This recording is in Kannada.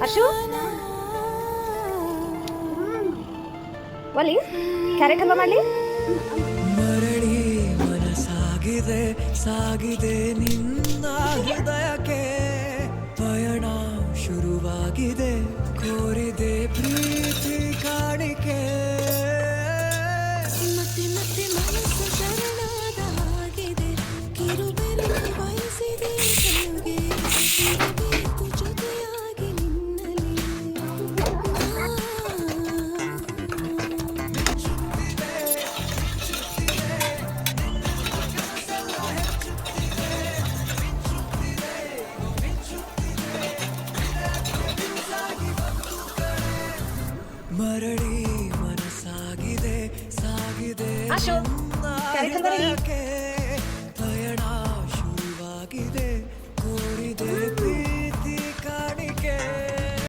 ಅಶು ಒಲಿ ಕ್ಯಾರೆಟ್ ಹಲ್ವಾ ಮಾಡಲಿ. ಮರಳಿ ಮನಸಾಗಿದೆ ಸಾಗಿದೆ ನಿನ್ನ ಹೃದಯಕ್ಕೆ ಪಯಣ ಶುರುವಾಗಿದೆ ಕೋರಿದೆ ಪ್ರೀತಿ ಕಾಣಿಕೆ ಮತ್ತೆ ಮತ್ತೆ ಮನಸ್ಸು ಶರಣಾದ ಹಾಗಿದೆ ಕಿರುಬೆರಳು ಬಯಸಿದೆ ಕೈಗೆ ಇರಬೇಕು ಜೊತೆಯಾಗಿ ನಿನ್ನಲ್ಲಿ ಮರಳಿ ಮನಸಾಗಿದೆ ಸಾಗಿದೆ ಅಶು, ನಿನ್ನ ಕ್ಯಾರೆಟ್ ಹಲ್ವಾ ready? ಹೃದಯಕ್ಕೆ